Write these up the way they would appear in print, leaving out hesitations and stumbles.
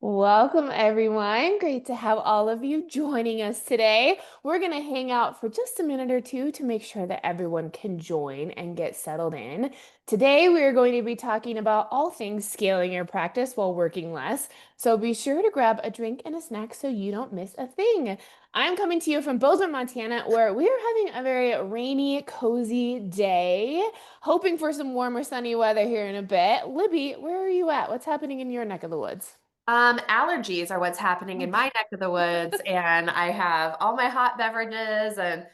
Welcome, everyone. Great to have all of you joining us today. We're going to hang out for just a minute or two to make sure that everyone can join and get settled in. Today, we are going to be talking about all things scaling your practice while working less. So be sure to grab a drink and a snack so you don't miss a thing. I'm coming to you from Bozeman, Montana, where we are having a very rainy, cozy day, hoping for some warmer, sunny weather here in a bit. Libby, where are you at? What's happening in your neck of the woods? Allergies are what's happening in my neck of the woods, and I have all my hot beverages, and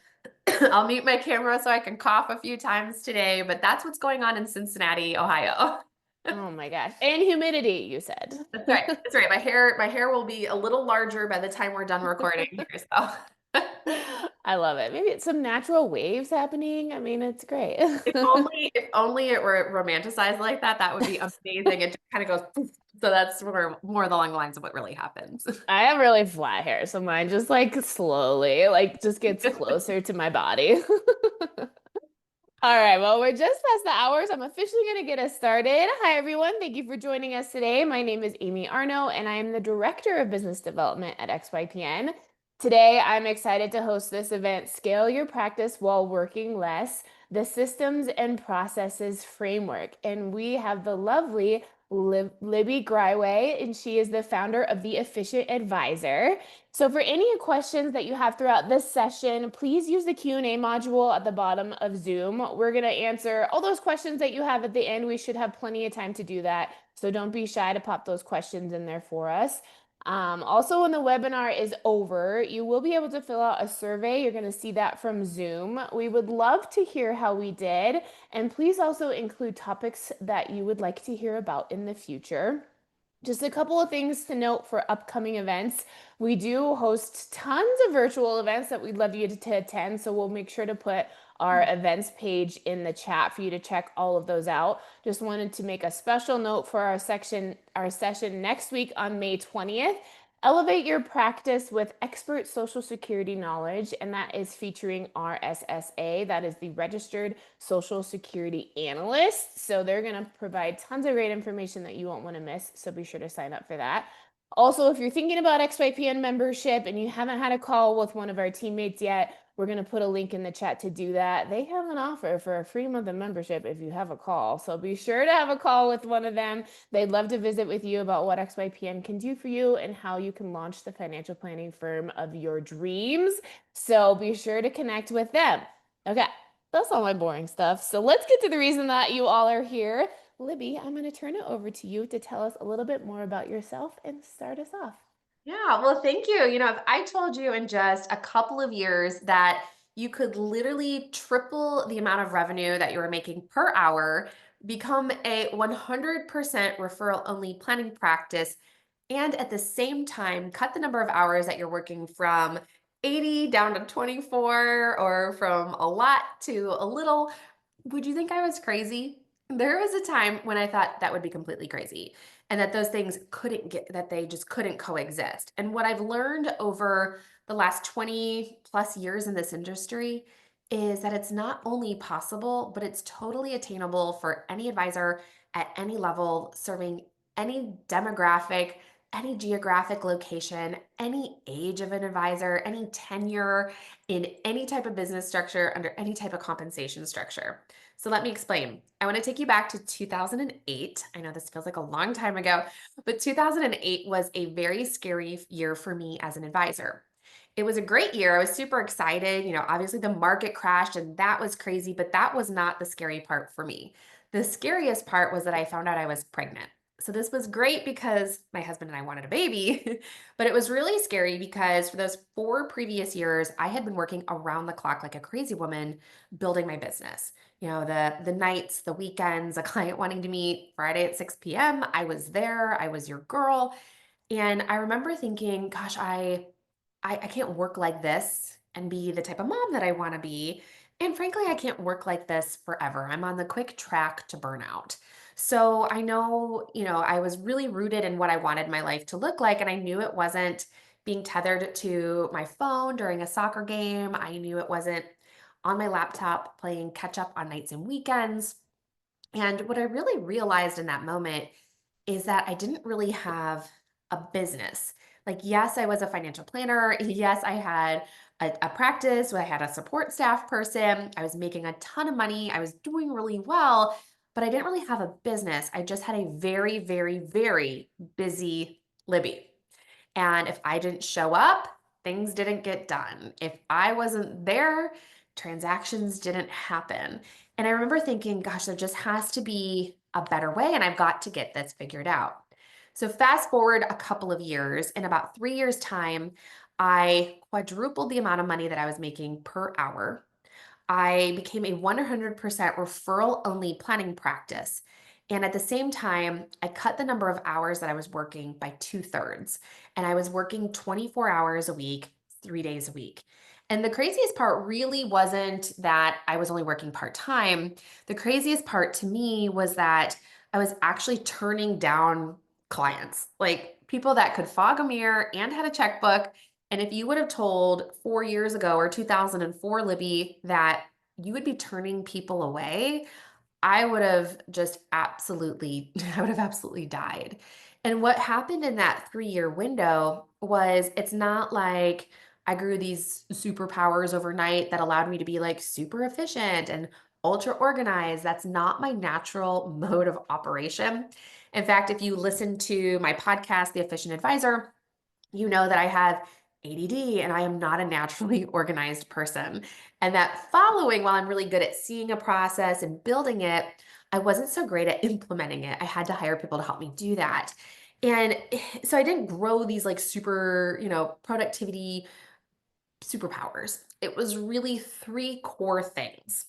I'll mute my camera so I can cough a few times today, but that's what's going on in Cincinnati, Ohio. Oh my gosh. And humidity, you said. That's right. That's right. My hair will be a little larger by the time we're done recording here. So I love it. Maybe it's some natural waves happening. I mean, it's great. if only it were romanticized like that, that would be amazing. It just kind of goes poof. So that's more along the lines of what really happens. I have really flat hair, so mine just like slowly, like just gets closer to my body. All right, well, we're just past the hours. I'm officially going to get us started. Hi, everyone. Thank you for joining us today. My name is Amy Arno, and I am the Director of Business Development at XYPN. Today, I'm excited to host this event, Scale Your Practice While Working Less, the Systems and Processes Framework. And we have the lovely Libby Greiwe, and she is the founder of The Efficient Advisor. So for any questions that you have throughout this session, please use the Q&A module at the bottom of Zoom. We're going to answer all those questions that you have at the end. We should have plenty of time to do that. So don't be shy to pop those questions in there for us. Also, when the webinar is over, you will be able to fill out a survey. You're going to see that from Zoom. We would love to hear how we did. And please also include topics that you would like to hear about in the future. Just a couple of things to note for upcoming events. We do host tons of virtual events that we'd love you to attend, so we'll make sure to put our events page in the chat for you to check all of those out. Just wanted to make a special note for our session next week on May 20th. Elevate your practice with expert Social Security knowledge, and that is featuring RSSA, that is the Registered Social Security Analyst. So they're going to provide tons of great information that you won't want to miss. So be sure to sign up for that. Also, if you're thinking about XYPN membership and you haven't had a call with one of our teammates yet, we're going to put a link in the chat to do that. They have an offer for a free month of membership if you have a call. So be sure to have a call with one of them. They'd love to visit with you about what XYPN can do for you and how you can launch the financial planning firm of your dreams. So be sure to connect with them. Okay, that's all my boring stuff. So let's get to the reason that you all are here. Libby, I'm going to turn it over to you to tell us a little bit more about yourself and start us off. Yeah, well, thank you. If I told you in just a couple of years that you could literally triple the amount of revenue that you were making per hour, become a 100% referral only planning practice, and at the same time, cut the number of hours that you're working from 80 down to 24 or from a lot to a little, would you think I was crazy? There was a time when I thought that would be completely crazy and that those things that they just couldn't coexist. And what I've learned over the last 20 plus years in this industry is that it's not only possible, but it's totally attainable for any advisor at any level, serving any demographic, any geographic location, any age of an advisor, any tenure in any type of business structure, under any type of compensation structure. So let me explain. I want to take you back to 2008. I know this feels like a long time ago, but 2008 was a very scary year for me as an advisor. It was a great year. I was super excited. Obviously the market crashed and that was crazy, but that was not the scary part for me. The scariest part was that I found out I was pregnant. So this was great because my husband and I wanted a baby, but it was really scary because for those 4 previous years, I had been working around the clock like a crazy woman building my business. The nights, the weekends, a client wanting to meet Friday at 6 p.m. I was there. I was your girl. And I remember thinking, gosh, I can't work like this and be the type of mom that I want to be. And frankly, I can't work like this forever. I'm on the quick track to burnout. So I know, I was really rooted in what I wanted my life to look like. And I knew it wasn't being tethered to my phone during a soccer game. I knew it wasn't on my laptop playing catch up on nights and weekends. And what I really realized in that moment is that I didn't really have a business. Like, yes, I was a financial planner. Yes, I had a practice where I had a support staff person. I was making a ton of money. I was doing really well, but I didn't really have a business. I just had a very, very, very busy Libby. And if I didn't show up, things didn't get done. If I wasn't there, transactions didn't happen. And I remember thinking, gosh, there just has to be a better way, and I've got to get this figured out. So, fast forward a couple of years, in about 3 years' time, I quadrupled the amount of money that I was making per hour. I became a 100% referral only planning practice. And at the same time, I cut the number of hours that I was working by 2/3. And I was working 24 hours a week, 3 days a week. And the craziest part really wasn't that I was only working part time. The craziest part to me was that I was actually turning down clients, like people that could fog a mirror and had a checkbook. And if you would have told 4 years ago or 2004, Libby, that you would be turning people away, I would have just absolutely, I would have absolutely died. And what happened in that 3 year window was it's not like I grew these superpowers overnight that allowed me to be like super efficient and ultra organized. That's not my natural mode of operation. In fact, if you listen to my podcast, The Efficient Advisor, you know that I have ADD and I am not a naturally organized person. And that following, while I'm really good at seeing a process and building it, I wasn't so great at implementing it. I had to hire people to help me do that. And so I didn't grow these like super, productivity superpowers. It was really three core things.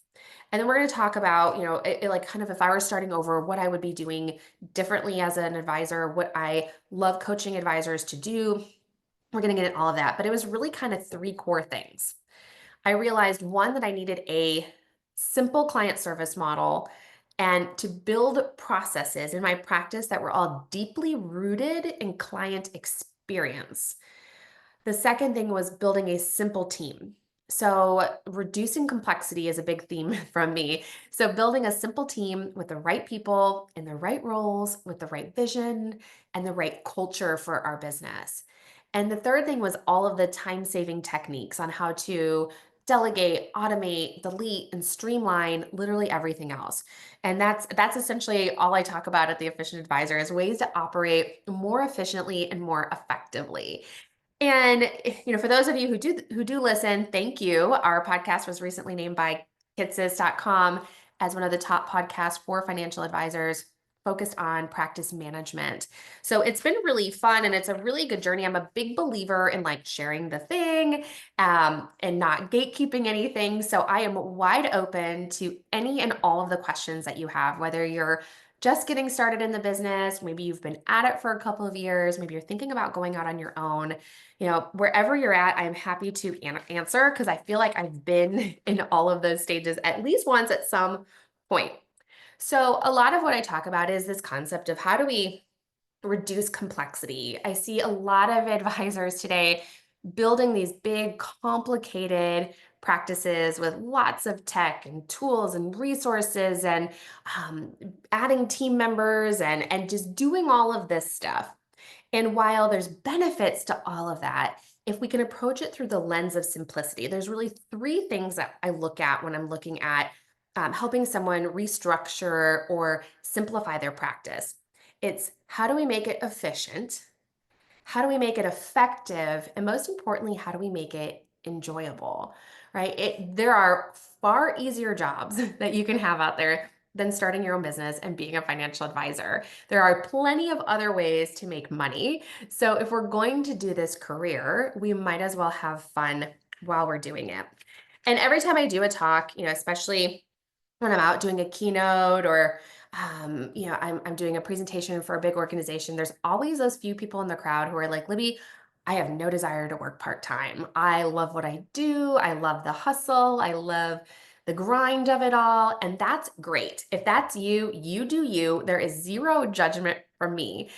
And then we're going to talk about, like kind of if I were starting over, what I would be doing differently as an advisor, what I love coaching advisors to do. We're going to get into all of that, but it was really kind of three core things. I realized one, that I needed a simple client service model and to build processes in my practice that were all deeply rooted in client experience. The second thing was building a simple team. So, reducing complexity is a big theme from me. So, building a simple team with the right people in the right roles, with the right vision, and the right culture for our business. And the third thing was all of the time saving techniques on how to delegate, automate, delete, and streamline literally everything else. And that's essentially all I talk about at the Efficient Advisor, is ways to operate more efficiently and more effectively. And for those of you who do listen, thank you. Our podcast was recently named by kitsis.com as one of the top podcasts for financial advisors focused on practice management. So it's been really fun and it's a really good journey. I'm a big believer in like sharing the thing and not gatekeeping anything. So I am wide open to any and all of the questions that you have, whether you're just getting started in the business, maybe you've been at it for a couple of years, maybe you're thinking about going out on your own. Wherever you're at, I'm happy to answer, because I feel like I've been in all of those stages at least once at some point. So, a lot of what I talk about is this concept of how do we reduce complexity. I see a lot of advisors today building these big, complicated practices with lots of tech and tools and resources and adding team members and just doing all of this stuff. And while there's benefits to all of that, if we can approach it through the lens of simplicity, there's really three things that I look at when I'm looking at helping someone restructure or simplify their practice. It's how do we make it efficient? How do we make it effective? And most importantly, how do we make it enjoyable? Right? There are far easier jobs that you can have out there than starting your own business and being a financial advisor. There are plenty of other ways to make money. So if we're going to do this career, we might as well have fun while we're doing it. And every time I do a talk, especially when I'm out doing a keynote or I'm doing a presentation for a big organization, there's always those few people in the crowd who are like, Libby, I have no desire to work part-time. I love what I do. I love the hustle. I love the grind of it all. And that's great. If that's you, you do you. There is zero judgment from me.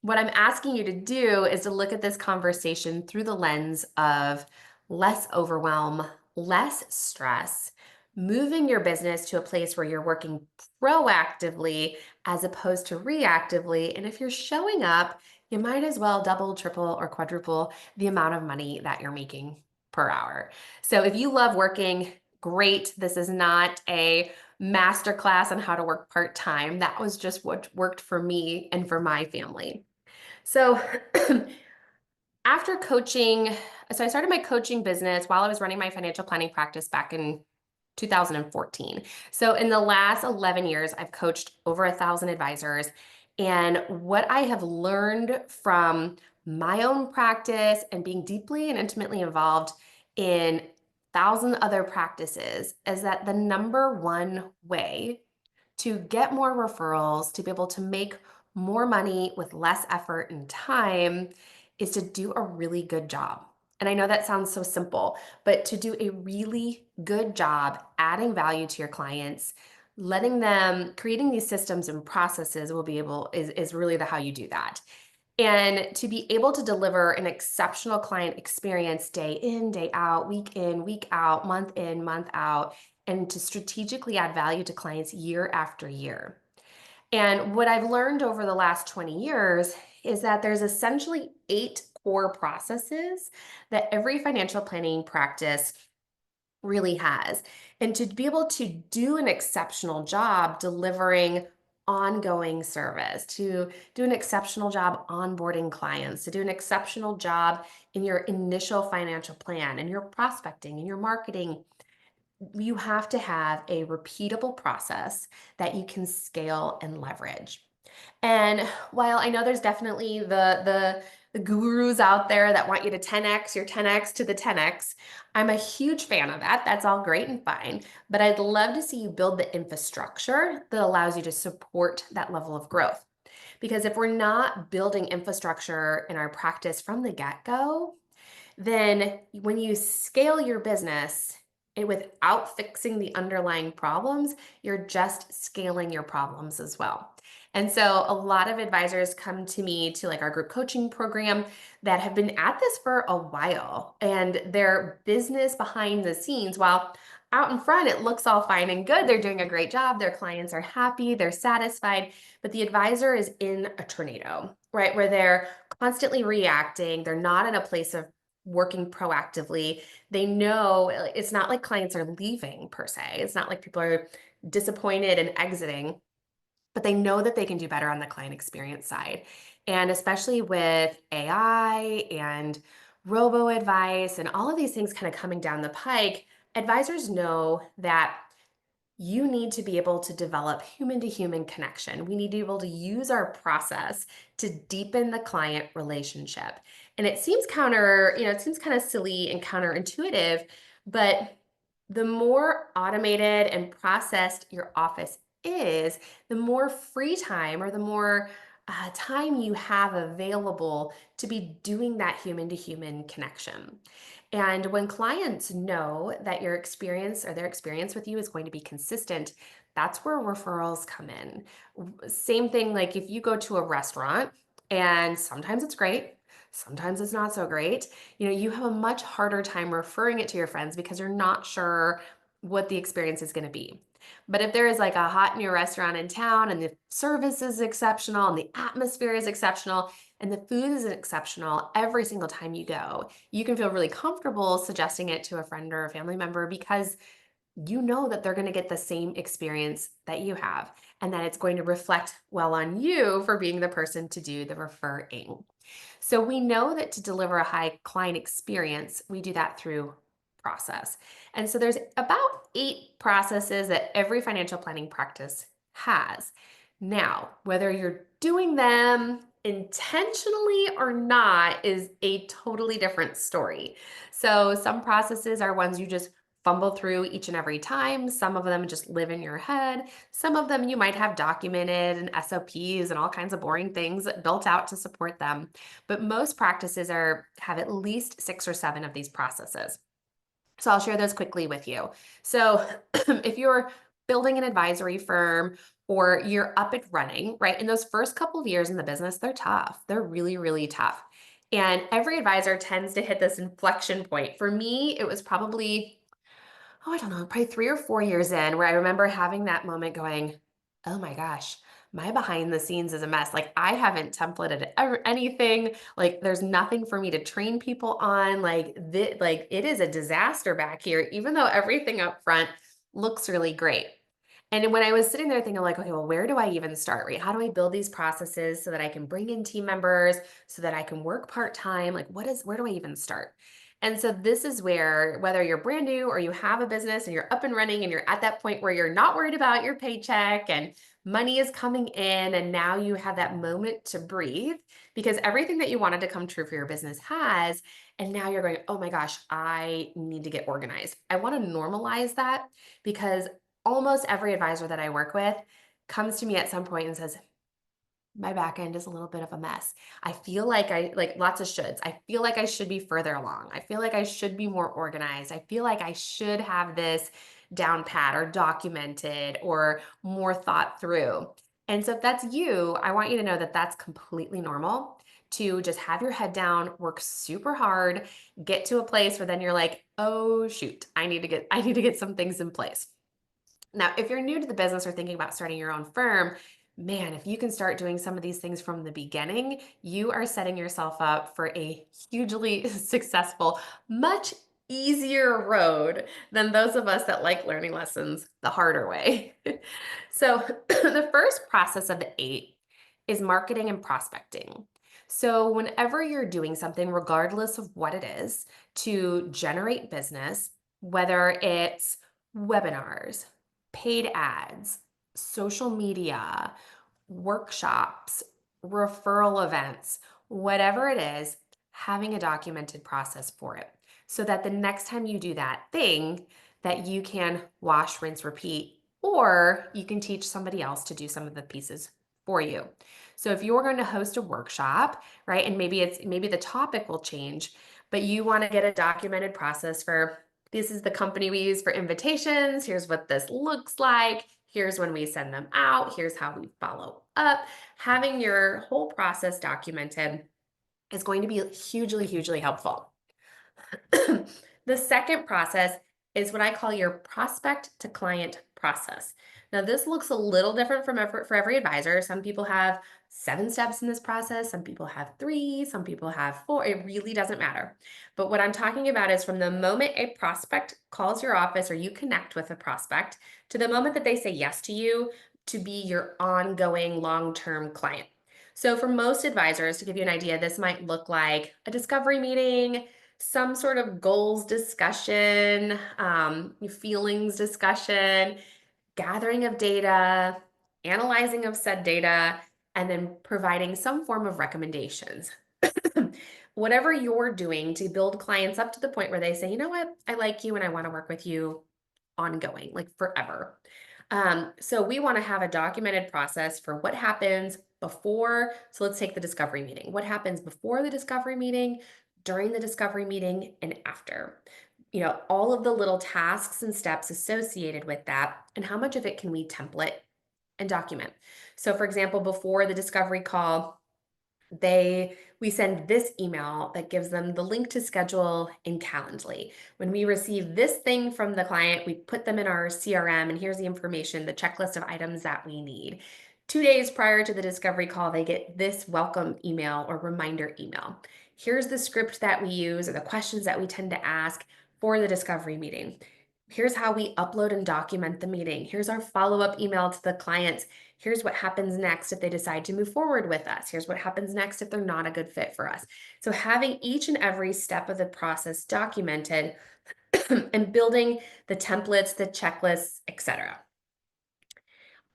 What I'm asking you to do is to look at this conversation through the lens of less overwhelm, less stress, moving your business to a place where you're working proactively as opposed to reactively. And if you're showing up you might as well double, triple, or quadruple the amount of money that you're making per hour. So if you love working, great. This is not a masterclass on how to work part-time. That was just what worked for me and for my family. So after coaching, so I started my coaching business while I was running my financial planning practice back in 2014. So in the last 11 years, I've coached over 1,000 advisors. And what I have learned from my own practice and being deeply and intimately involved in 1,000 other practices is that the number one way to get more referrals, to be able to make more money with less effort and time is to do a really good job. And I know that sounds so simple, but to do a really good job adding value to your clients, letting them creating these systems and processes will be able is really the how you do that. And to be able to deliver an exceptional client experience day in, day out, week in, week out, month in, month out, and to strategically add value to clients year after year. And what I've learned over the last 20 years is that there's essentially 8 core processes that every financial planning practice really has. And to be able to do an exceptional job delivering ongoing service, to do an exceptional job onboarding clients, to do an exceptional job in your initial financial plan and your prospecting and your marketing, you have to have a repeatable process that you can scale and leverage. And while I know there's definitely the gurus out there that want you to 10x your 10x to the 10x, I'm a huge fan of that. That's all great and fine, but I'd love to see you build the infrastructure that allows you to support that level of growth. Because if we're not building infrastructure in our practice from the get-go, then when you scale your business and without fixing the underlying problems, you're just scaling your problems as well. And so a lot of advisors come to me to like our group coaching program that have been at this for a while, and their business behind the scenes, while out in front it looks all fine and good, they're doing a great job, their clients are happy, they're satisfied, but the advisor is in a tornado, right? Where they're constantly reacting, they're not in a place of working proactively. They know it's not like clients are leaving per se. It's not like people are disappointed and exiting, but they know that they can do better on the client experience side. And especially with AI and robo advice and all of these things kind of coming down the pike, advisors know that you need to be able to develop human to human connection. We need to be able to use our process to deepen the client relationship. And it seems it seems kind of silly and counterintuitive, but the more automated and processed your office is, the more free time or the more time you have available to be doing that human to human connection. And when clients know that your experience or their experience with you is going to be consistent, that's where referrals come in. Same thing like if you go to a restaurant and sometimes it's great, sometimes it's not so great, you have a much harder time referring it to your friends because you're not sure what the experience is going to be. But if there is like a hot new restaurant in town and the service is exceptional and the atmosphere is exceptional and the food is exceptional every single time you go, you can feel really comfortable suggesting it to a friend or a family member because you know that they're going to get the same experience that you have and that it's going to reflect well on you for being the person to do the referring. So we know that to deliver a high client experience, we do that through process. And so there's about 8 processes that every financial planning practice has. Now, whether you're doing them intentionally or not is a totally different story. So some processes are ones you just fumble through each and every time. Some of them just live in your head. Some of them you might have documented and SOPs and all kinds of boring things built out to support them. But most practices have at least 6 or 7 of these processes. So I'll share those quickly with you. So if you're building an advisory firm or you're up and running, right? In those first couple of years in the business, they're tough. They're really, really tough. And every advisor tends to hit this inflection point. For me, it was probably, I don't know, probably 3 or 4 years in where I remember having that moment going, oh my gosh, my behind the scenes is a mess. Like I haven't templated anything. Like there's nothing for me to train people on. Like it is a disaster back here, even though everything up front looks really great. And when I was sitting there thinking like, okay, well, where do I even start, right? How do I build these processes so that I can bring in team members, so that I can work part-time? Like where do I even start? And so this is where, whether you're brand new or you have a business and you're up and running and you're at that point where you're not worried about your paycheck and money is coming in, and now you have that moment to breathe because everything that you wanted to come true for your business has. And now you're going, oh my gosh, I need to get organized. I want to normalize that because almost every advisor that I work with comes to me at some point and says, my back end is a little bit of a mess. I feel like like lots of shoulds. I feel like I should be further along. I feel like I should be more organized. I feel like I should have this down pat or documented or more thought through. And so if that's you, I want you to know that that's completely normal to just have your head down, work super hard, get to a place where then you're like, "Oh shoot, I need to get some things in place." Now, if you're new to the business or thinking about starting your own firm, man, if you can start doing some of these things from the beginning, you are setting yourself up for a hugely successful, much easier road than those of us that like learning lessons the harder way. So, the first process of the 8 is marketing and prospecting. So, whenever you're doing something, regardless of what it is, to generate business, whether it's webinars, paid ads, social media, workshops, referral events, whatever it is, having a documented process for it so that the next time you do that thing that you can wash, rinse, repeat, or you can teach somebody else to do some of the pieces for you. So if you're going to host a workshop, right, and maybe the topic will change, but you want to get a documented process for this is the company we use for invitations. Here's what this looks like. Here's when we send them out. Here's how we follow up. Having your whole process documented is going to be hugely, hugely helpful. The second process is what I call your prospect to client process. Now, this looks a little different for every advisor. Some people have 7 steps in this process, some people have 3, some people have 4. It really doesn't matter. But what I'm talking about is from the moment a prospect calls your office or you connect with a prospect to the moment that they say yes to you to be your ongoing long term client. So, for most advisors, to give you an idea, this might look like a discovery meeting, some sort of goals discussion, feelings discussion, gathering of data, analyzing of said data, and then providing some form of recommendations. Whatever you're doing to build clients up to the point where they say, you know what, I like you and I want to work with you ongoing, like forever. So we want to have a documented process for what happens before. So let's take the discovery meeting. What happens before the discovery meeting, during the discovery meeting, and after? All of the little tasks and steps associated with that, and how much of it can we template and document. So, for example, before the discovery call, we send this email that gives them the link to schedule in Calendly. When we receive this thing from the client, we put them in our CRM, and here's the information, the checklist of items that we need. 2 days prior to the discovery call, they get this welcome email or reminder email. Here's the script that we use or the questions that we tend to ask for the discovery meeting. Here's how we upload and document the meeting. Here's our follow-up email to the clients. Here's what happens next if they decide to move forward with us. Here's what happens next if they're not a good fit for us. So having each and every step of the process documented and building the templates, the checklists, etc.,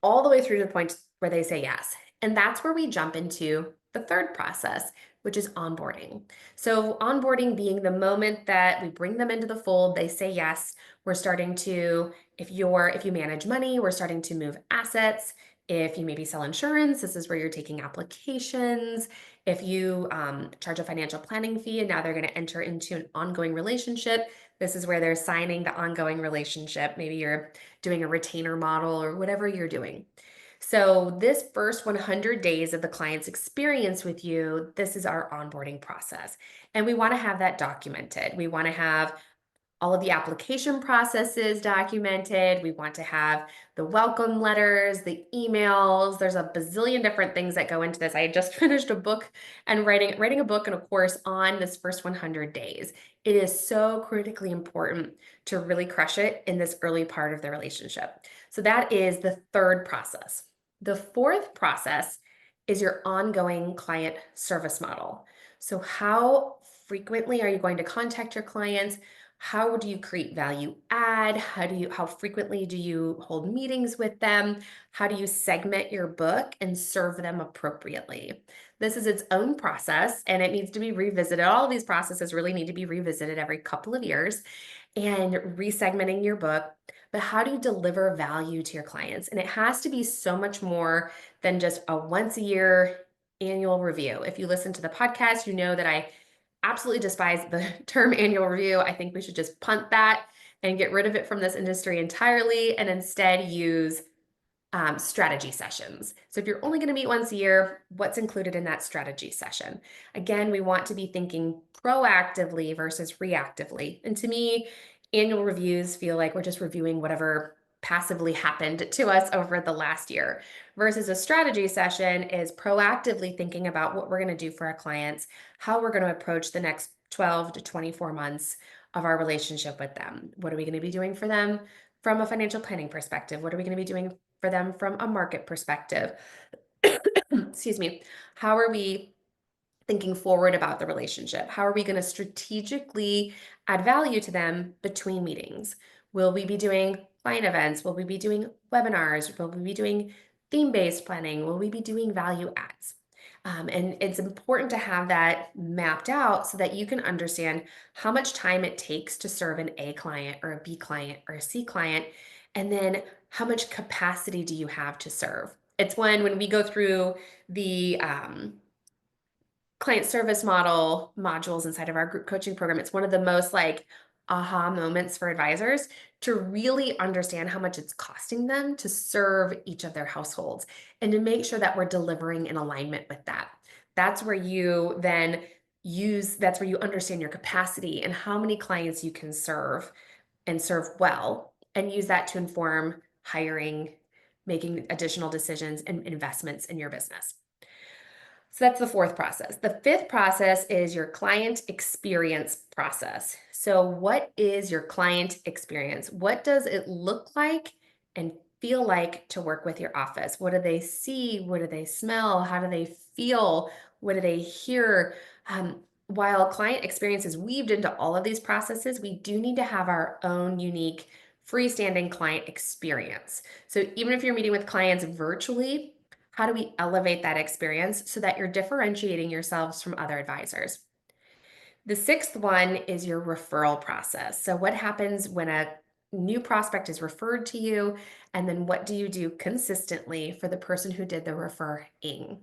all the way through to the point where they say yes. And that's where we jump into the third process, which is onboarding. So onboarding being the moment that we bring them into the fold, they say yes. We're starting to, if you manage money, we're starting to move assets. If you maybe sell insurance, this is where you're taking applications. If you charge a financial planning fee and now they're going to enter into an ongoing relationship, this is where they're signing the ongoing relationship. Maybe you're doing a retainer model or whatever you're doing. So this first 100 days of the client's experience with you, this is our onboarding process. And we want to have that documented. We want to have all of the application processes documented. We want to have the welcome letters, the emails. There's a bazillion different things that go into this. I just finished a book and writing a book and a course on this first 100 days. It is so critically important to really crush it in this early part of the relationship. So that is the third process. The fourth process is your ongoing client service model. So how frequently are you going to contact your clients? How do you create value add? How frequently do you hold meetings with them? How do you segment your book and serve them appropriately? This is its own process and it needs to be revisited. All of these processes really need to be revisited every couple of years and resegmenting your book. But how do you deliver value to your clients? And it has to be so much more than just a once a year annual review. If you listen to the podcast, you know that I absolutely despise the term annual review. I think we should just punt that and get rid of it from this industry entirely and instead use strategy sessions. So if you're only going to meet once a year, what's included in that strategy session? Again, we want to be thinking proactively versus reactively. And to me, annual reviews feel like we're just reviewing whatever passively happened to us over the last year versus a strategy session is proactively thinking about what we're going to do for our clients, how we're going to approach the next 12 to 24 months of our relationship with them. What are we going to be doing for them from a financial planning perspective? What are we going to be doing for them from a market perspective? Excuse me. How are we thinking forward about the relationship? How are we going to strategically add value to them between meetings? Will we be doing client events? Will we be doing webinars? Will we be doing theme-based planning? Will we be doing value adds? And it's important to have that mapped out so that you can understand how much time it takes to serve an A client or a B client or a C client, and then how much capacity do you have to serve. It's when we go through the client service model modules inside of our group coaching program, it's one of the most like aha moments for advisors to really understand how much it's costing them to serve each of their households and to make sure that we're delivering in alignment with that. That's where you then that's where you understand your capacity and how many clients you can serve and serve well, and use that to inform hiring, making additional decisions and investments in your business. So that's the fourth process. The fifth process is your client experience process. So what is your client experience? What does it look like and feel like to work with your office? What do they see? What do they smell? How do they feel? What do they hear? While client experience is weaved into all of these processes, we do need to have our own unique freestanding client experience. So even if you're meeting with clients virtually, how do we elevate that experience so that you're differentiating yourselves from other advisors? The sixth one is your referral process. So what happens when a new prospect is referred to you, and then what do you do consistently for the person who did the referring?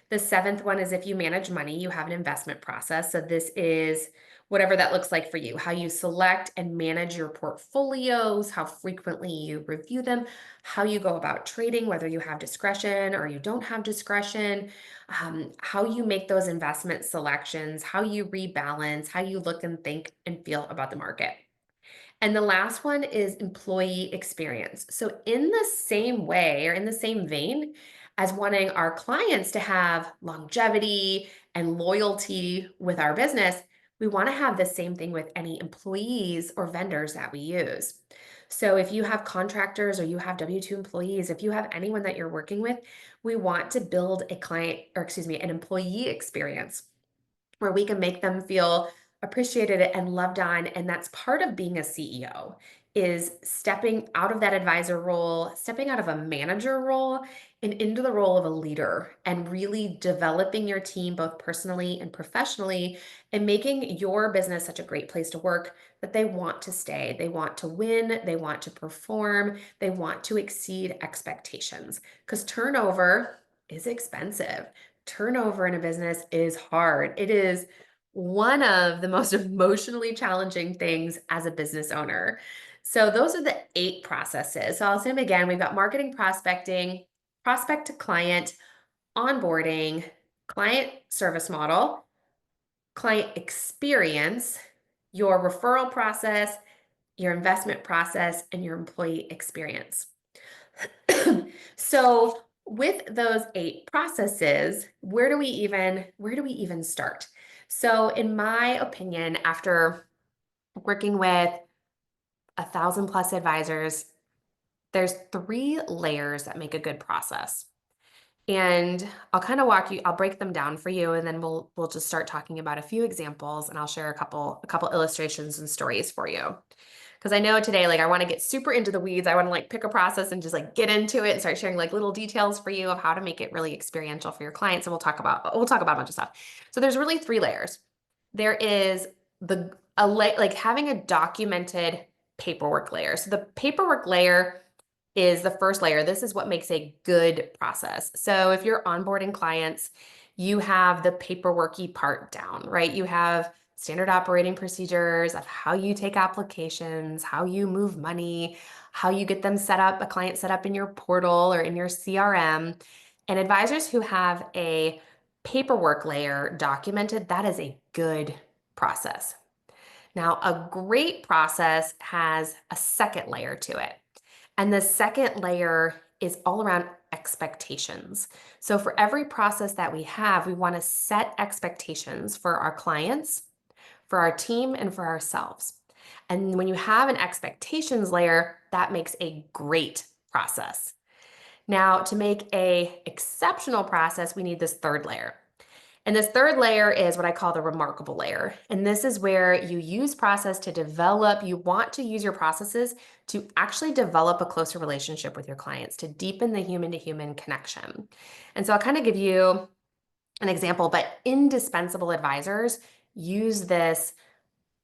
The seventh one is if you manage money, you have an investment process. So this is whatever that looks like for you, how you select and manage your portfolios, how frequently you review them, how you go about trading, whether you have discretion or you don't have discretion, how you make those investment selections, how you rebalance, how you look and think and feel about the market. And the last one is employee experience. So, in the same way or in the same vein as wanting our clients to have longevity and loyalty with our business, we want to have the same thing with any employees or vendors that we use. So, if you have contractors or you have W-2 employees, if you have anyone that you're working with, we want to build a an employee experience where we can make them feel appreciated and loved on. And that's part of being a CEO is stepping out of that advisor role, stepping out of a manager role and into the role of a leader and really developing your team both personally and professionally and making your business such a great place to work that they want to stay. They want to win, they want to perform, they want to exceed expectations because turnover is expensive. Turnover in a business is hard. It is one of the most emotionally challenging things as a business owner. So those are the 8 processes. So I'll say them again. We've got marketing, prospecting, prospect to client, onboarding, client service model, client experience, your referral process, your investment process, and your employee experience. So with those 8 processes, where do we even start? So in my opinion, after working with 1,000 plus advisors, there's 3 layers that make a good process. And I'll break them down for you, and then we'll just start talking about a few examples, and I'll share a couple illustrations and stories for you. Because I know today, like, I want to get super into the weeds. I want to like pick a process and just like get into it and start sharing like little details for you of how to make it really experiential for your clients. And we'll talk about a bunch of stuff. So there's really 3 layers. There is like having a documented paperwork layer. So the paperwork layer is the first layer. This is what makes a good process. So if you're onboarding clients, you have the paperworky part down, right? You have standard operating procedures of how you take applications, how you move money, how you get them set up, a client set up in your portal or in your CRM. And advisors who have a paperwork layer documented, that is a good process. Now, a great process has a second layer to it. And the second layer is all around expectations. So for every process that we have, we want to set expectations for our clients, for our team, and for ourselves. And when you have an expectations layer, that makes a great process. Now, to make a exceptional process, we need this third layer. And this third layer is what I call the remarkable layer. And this is where you use you want to use your processes to actually develop a closer relationship with your clients, to deepen the human to human connection. And so I'll kind of give you an example, but indispensable advisors use this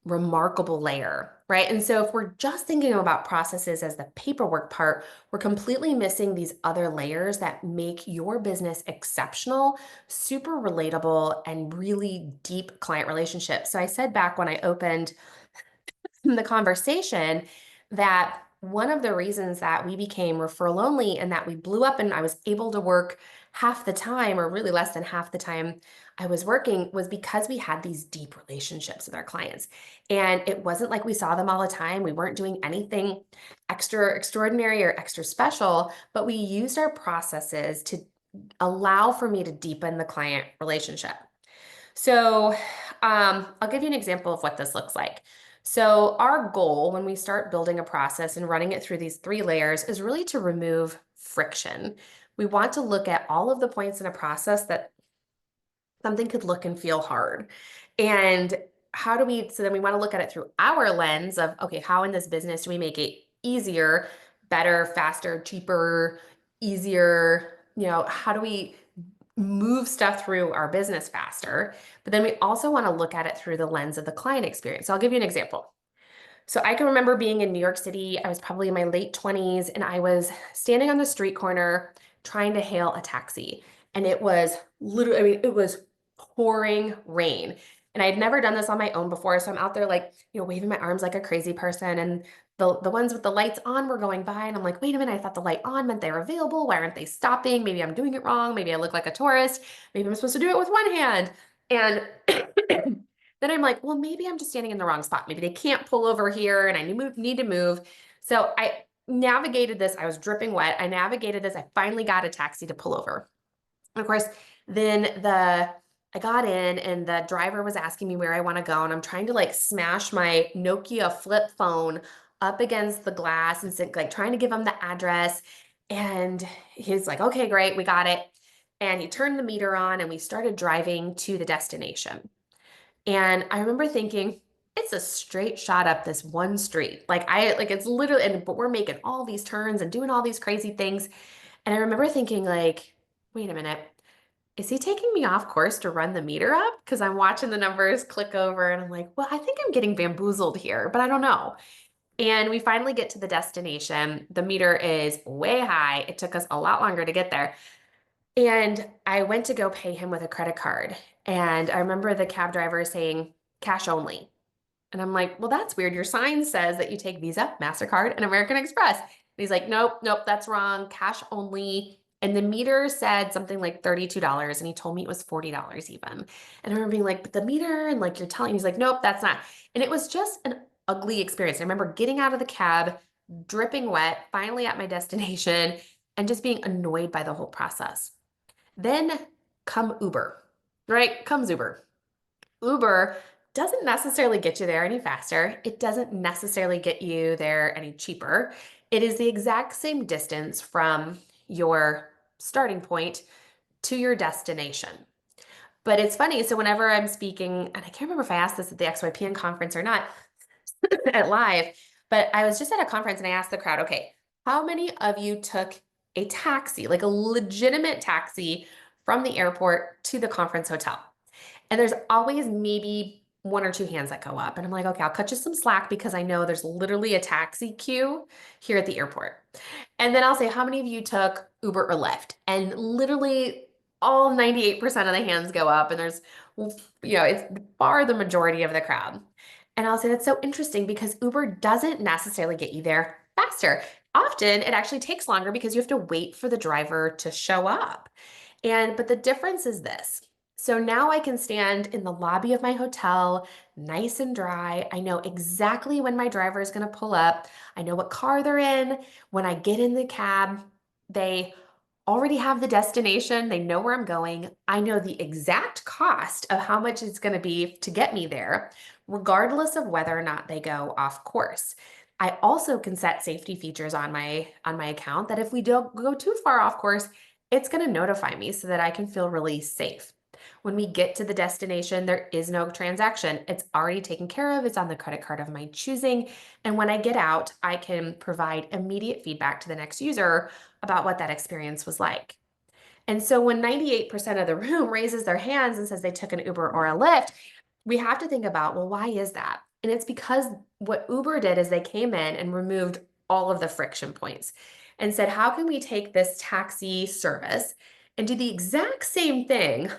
remarkable layer, right? And so if we're just thinking about processes as the paperwork part, we're completely missing these other layers that make your business exceptional, super relatable, and really deep client relationships. So I said back when I opened the conversation that one of the reasons that we became referral only and that we blew up and I was able to work half the time, or really less than half the time I was working, was because we had these deep relationships with our clients. And it wasn't like we saw them all the time. We weren't doing anything extra extraordinary or extra special, but we used our processes to allow for me to deepen the client relationship. So I'll give you an example of what this looks like. So our goal when we start building a process and running it through these 3 layers is really to remove friction. We want to look at all of the points in a process that something could look and feel hard. And so then we want to look at it through our lens of, okay, how in this business do we make it easier, better, faster, cheaper, easier? How do we move stuff through our business faster? But then we also want to look at it through the lens of the client experience. So I'll give you an example. So I can remember being in New York City. I was probably in my late 20s, and I was standing on the street corner trying to hail a taxi. And it was literally, it was pouring rain. And I had never done this on my own before. So I'm out there like, waving my arms like a crazy person. And the ones with the lights on were going by. And I'm like, wait a minute, I thought the light on meant they were available. Why aren't they stopping? Maybe I'm doing it wrong. Maybe I look like a tourist. Maybe I'm supposed to do it with one hand. And then I'm like, well, maybe I'm just standing in the wrong spot. Maybe they can't pull over here and I need to move. So I navigated this. I was dripping wet. I navigated this. I finally got a taxi to pull over. And of course, then I got in and the driver was asking me where I want to go. And I'm trying to like smash my Nokia flip phone up against the glass and like trying to give him the address. And he's like, okay, great, we got it. And he turned the meter on and we started driving to the destination. And I remember thinking, it's a straight shot up this one street. It's literally, but we're making all these turns and doing all these crazy things. And I remember thinking like, wait a minute, is he taking me off course to run the meter up? Because I'm watching the numbers click over and I'm like, well, I think I'm getting bamboozled here, but I don't know. And we finally get to the destination. The meter is way high. It took us a lot longer to get there. And I went to go pay him with a credit card. And I remember the cab driver saying, cash only. And I'm like, well, that's weird. Your sign says that you take Visa, MasterCard, and American Express. And he's like, nope, that's wrong. Cash only. And the meter said something like $32, and he told me it was $40 even. And I remember being like, but the meter, and like, you're telling, he's like, nope, that's not. And it was just an ugly experience. I remember getting out of the cab, dripping wet, finally at my destination, and just being annoyed by the whole process. Then come Uber, right? Comes Uber. Uber doesn't necessarily get you there any faster. It doesn't necessarily get you there any cheaper. It is the exact same distance from your starting point to your destination. But it's funny. So whenever I'm speaking, and I can't remember if I asked this at the XYPN conference or not at live, but I was just at a conference and I asked the crowd, okay, how many of you took a taxi, like a legitimate taxi from the airport to the conference hotel? And there's always maybe one or two hands that go up. And I'm like, okay, I'll cut you some slack because I know there's literally a taxi queue here at the airport. And then I'll say, how many of you took Uber or Lyft? And literally all 98% of the hands go up, and there's, it's far the majority of the crowd. And I'll say, that's so interesting because Uber doesn't necessarily get you there faster. Often it actually takes longer because you have to wait for the driver to show up. But the difference is this. So now I can stand in the lobby of my hotel, nice and dry. I know exactly when my driver is going to pull up. I know what car they're in. When I get in the cab, they already have the destination. They know where I'm going. I know the exact cost of how much it's going to be to get me there, regardless of whether or not they go off course. I also can set safety features on my account that if we don't go too far off course, it's going to notify me so that I can feel really safe. When we get to the destination, there is no transaction. It's already taken care of. It's on the credit card of my choosing. And when I get out, I can provide immediate feedback to the next user about what that experience was like. And so when 98% of the room raises their hands and says they took an Uber or a Lyft, we have to think about, well, why is that? And it's because what Uber did is they came in and removed all of the friction points and said, how can we take this taxi service and do the exact same thing,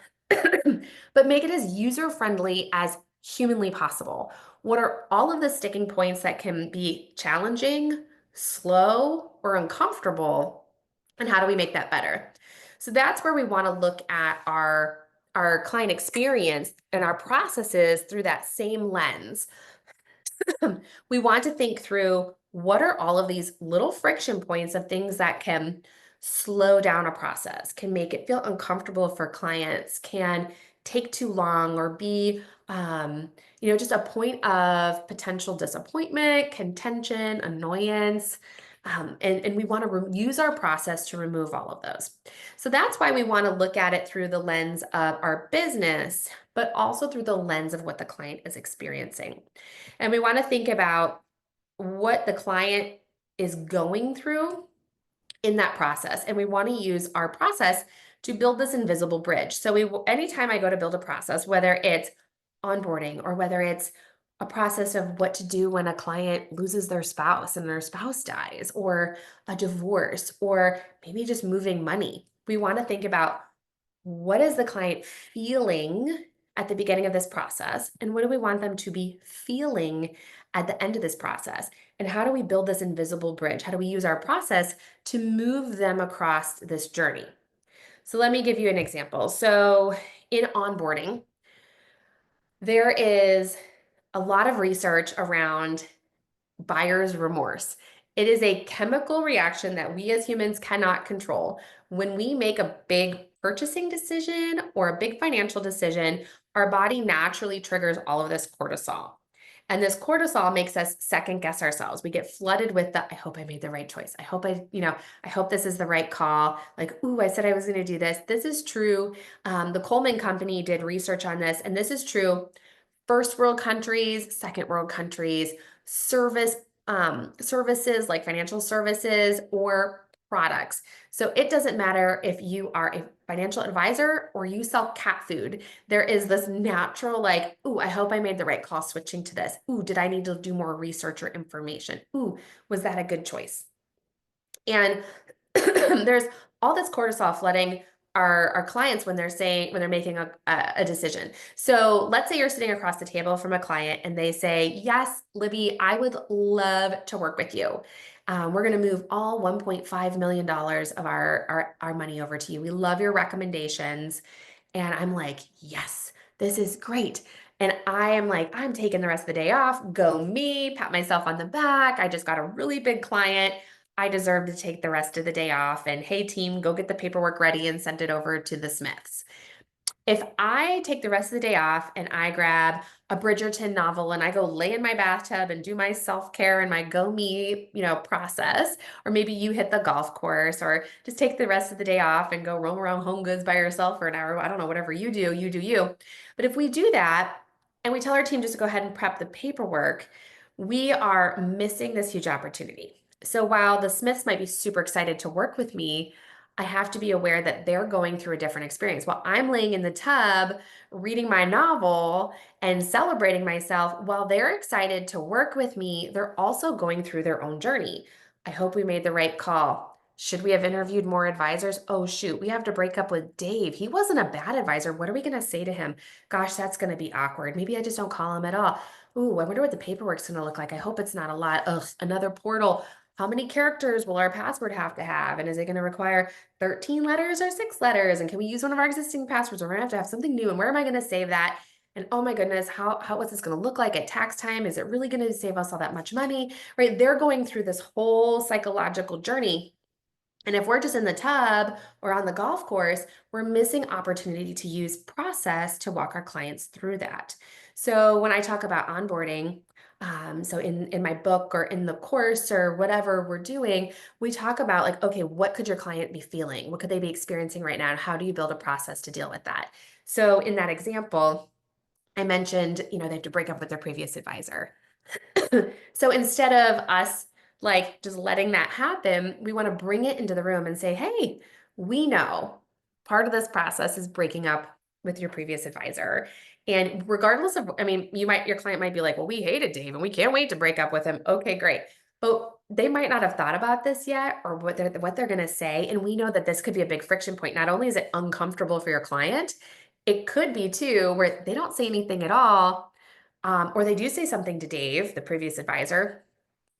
but make it as user-friendly as humanly possible? What are all of the sticking points that can be challenging, slow, or uncomfortable? And how do we make that better? So that's where we want to look at our client experience and our processes through that same lens. We want to think through what are all of these little friction points of things that can slow down a process, can make it feel uncomfortable for clients, can take too long or be just a point of potential disappointment, contention, annoyance. And we want to use our process to remove all of those. So that's why we want to look at it through the lens of our business, but also through the lens of what the client is experiencing. And we want to think about what the client is going through in that process. And we want to use our process to build this invisible bridge. So anytime I go to build a process, whether it's onboarding or whether it's a process of what to do when a client loses their spouse and their spouse dies, or a divorce, or maybe just moving money, we want to think about what is the client feeling at the beginning of this process, and what do we want them to be feeling at the end of this process? And how do we build this invisible bridge? How do we use our process to move them across this journey? So let me give you an example. So in onboarding, there is a lot of research around buyer's remorse. It is a chemical reaction that we as humans cannot control. When we make a big purchasing decision or a big financial decision, our body naturally triggers all of this cortisol. And this cortisol makes us second guess ourselves. We get flooded with I hope I made the right choice. I hope I hope this is the right call. Like, ooh, I said I was going to do this. This is true. The Coleman Company did research on this, and this is true. First world countries, second world countries, services like financial services or products. So it doesn't matter if you are a financial advisor or you sell cat food. There is this natural ooh, I hope I made the right call switching to this. Ooh, did I need to do more research or information? Ooh, was that a good choice? And there's all this cortisol flooding our clients when they're making a decision. So let's say you're sitting across the table from a client and they say, yes, Libby, I would love to work with you. We're going to move all $1.5 million of our money over to you. We love your recommendations. And I'm like, yes, this is great. And I am like, I'm taking the rest of the day off. Go me, pat myself on the back. I just got a really big client. I deserve to take the rest of the day off. And hey, team, go get the paperwork ready and send it over to the Smiths. If I take the rest of the day off and I grab a Bridgerton novel and I go lay in my bathtub and do my self-care and my go me, process, or maybe you hit the golf course or just take the rest of the day off and go roam around Home Goods by yourself for an hour, I don't know, whatever you do, you do you. But if we do that and we tell our team just to go ahead and prep the paperwork, we are missing this huge opportunity. So while the Smiths might be super excited to work with me, I have to be aware that they're going through a different experience. While I'm laying in the tub reading my novel and celebrating myself, while they're excited to work with me, they're also going through their own journey. I hope we made the right call. Should we have interviewed more advisors? Oh, shoot, we have to break up with Dave. He wasn't a bad advisor. What are we going to say to him? Gosh, that's going to be awkward. Maybe I just don't call him at all. Ooh, I wonder what the paperwork's going to look like. I hope it's not a lot. Ugh, another portal. How many characters will our password have to have? And is it going to require 13 letters or 6 letters? And can we use one of our existing passwords? We're gonna have to have something new. And where am I gonna save that? And oh my goodness, what's this gonna look like at tax time? Is it really gonna save us all that much money? Right? They're going through this whole psychological journey. And if we're just in the tub or on the golf course, we're missing opportunity to use process to walk our clients through that. So when I talk about onboarding, so in my book or in the course or whatever we're doing, we talk about like, okay, what could your client be feeling? What could they be experiencing right now? And how do you build a process to deal with that? So in that example, I mentioned, they have to break up with their previous advisor. So instead of us like just letting that happen, we want to bring it into the room and say, hey, we know part of this process is breaking up with your previous advisor. And regardless of, I mean, your client might be like, well, we hated Dave and we can't wait to break up with him. Okay, great. But they might not have thought about this yet or what they're going to say. And we know that this could be a big friction point. Not only is it uncomfortable for your client, it could be too, where they don't say anything at all or they do say something to Dave, the previous advisor,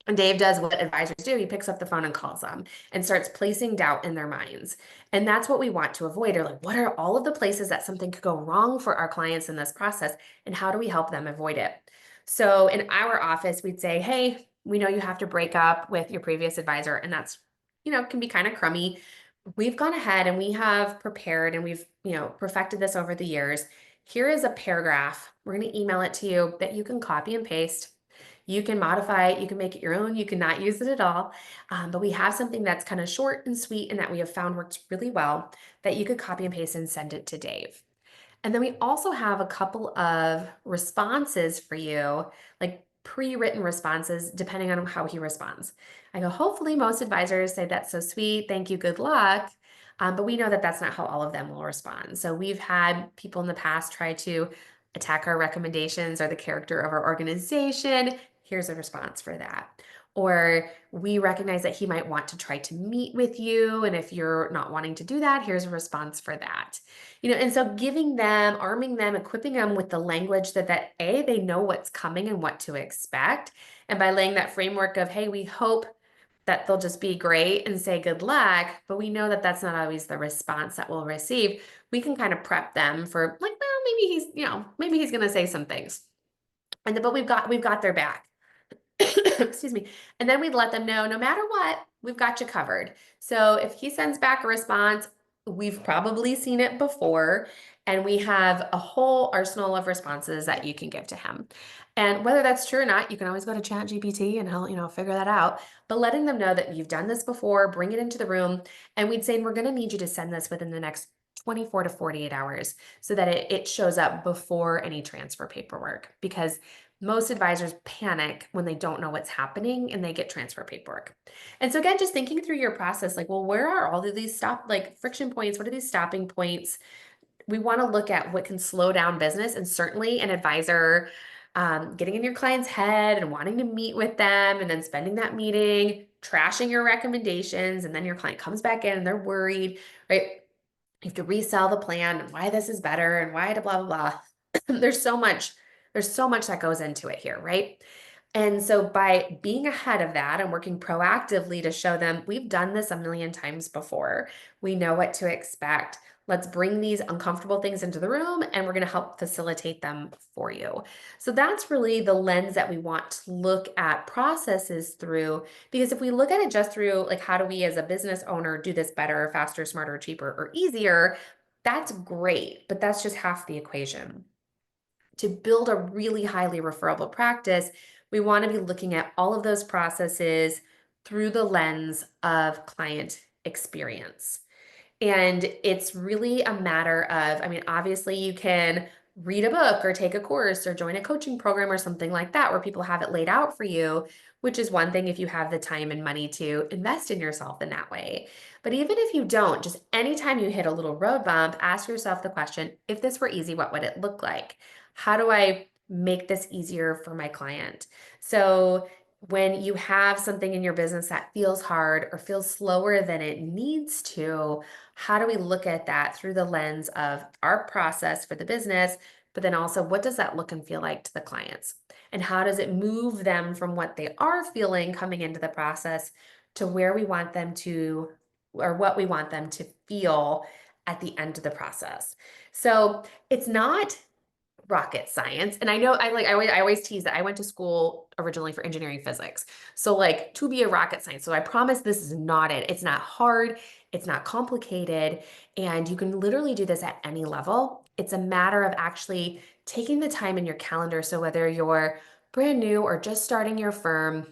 and Dave does what advisors do. He picks up the phone and calls them and starts placing doubt in their minds. And that's what we want to avoid. Or like, what are all of the places that something could go wrong for our clients in this process? And how do we help them avoid it? So in our office, we'd say, hey, we know you have to break up with your previous advisor, and that's, can be kind of crummy. We've gone ahead and we have prepared and we've, perfected this over the years. Here is a paragraph. We're going to email it to you that you can copy and paste. You can modify it, you can make it your own, you cannot use it at all. But we have something that's kind of short and sweet and that we have found works really well that you could copy and paste and send it to Dave. And then we also have a couple of responses for you, like pre-written responses, depending on how he responds. I go, hopefully most advisors say that's so sweet, thank you, good luck. But we know that that's not how all of them will respond. So we've had people in the past try to attack our recommendations or the character of our organization. Here's a response for that. Or we recognize that he might want to try to meet with you. And if you're not wanting to do that, here's a response for that. And so giving them, arming them, equipping them with the language that they know what's coming and what to expect. And by laying that framework of, hey, we hope that they'll just be great and say good luck, but we know that that's not always the response that we'll receive. We can kind of prep them for like, well, maybe he's going to say some things. But we've got their back. Excuse me. And then we'd let them know, no matter what, we've got you covered. So if he sends back a response, we've probably seen it before, and we have a whole arsenal of responses that you can give to him. And whether that's true or not, you can always go to ChatGPT and he'll, figure that out. But letting them know that you've done this before, bring it into the room, and we'd say, we're going to need you to send this within the next 24 to 48 hours so that it shows up before any transfer paperwork, because most advisors panic when they don't know what's happening and they get transfer paperwork. And so again, just thinking through your process, like, well, where are all of these friction points? What are these stopping points? We want to look at what can slow down business, and certainly an advisor getting in your client's head and wanting to meet with them and then spending that meeting, trashing your recommendations, and then your client comes back in and they're worried, right? You have to resell the plan and why this is better and why to blah, blah, blah. There's so much that goes into it here, right? And so by being ahead of that and working proactively to show them we've done this a million times before, we know what to expect. Let's bring these uncomfortable things into the room and we're going to help facilitate them for you. So that's really the lens that we want to look at processes through. Because if we look at it just through, like, how do we as a business owner do this better, faster, smarter, cheaper, or easier? That's great, but that's just half the equation. To build a really highly referable practice, we want to be looking at all of those processes through the lens of client experience. And it's really a matter of, I mean, obviously you can read a book or take a course or join a coaching program or something like that where people have it laid out for you, which is one thing if you have the time and money to invest in yourself in that way. But even if you don't, just anytime you hit a little road bump, ask yourself the question, if this were easy, what would it look like? How do I make this easier for my client? So when you have something in your business that feels hard or feels slower than it needs to, how do we look at that through the lens of our process for the business, but then also what does that look and feel like to the clients? And how does it move them from what they are feeling coming into the process to where we want them to, or what we want them to feel at the end of the process? So it's not rocket science. And I know I always tease that I went to school originally for engineering physics. So like to be a rocket science. So I promise this is not it. It's not hard, it's not complicated, and you can literally do this at any level. It's a matter of actually taking the time in your calendar. So whether you're brand new or just starting your firm,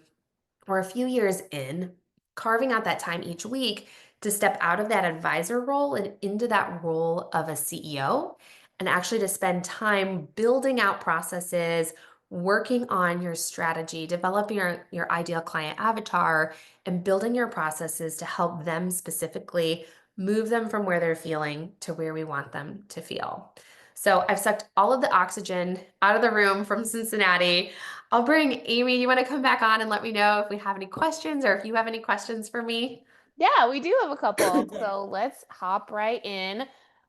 or a few years in, carving out that time each week to step out of that advisor role and into that role of a CEO, and actually to spend time building out processes, working on your strategy, developing your ideal client avatar, and building your processes to help them specifically move them from where they're feeling to where we want them to feel. So I've sucked all of the oxygen out of the room from Cincinnati. I'll bring Amy. You want to come back on and let me know if we have any questions or if you have any questions for me? Yeah, we do have a couple. So let's hop right in.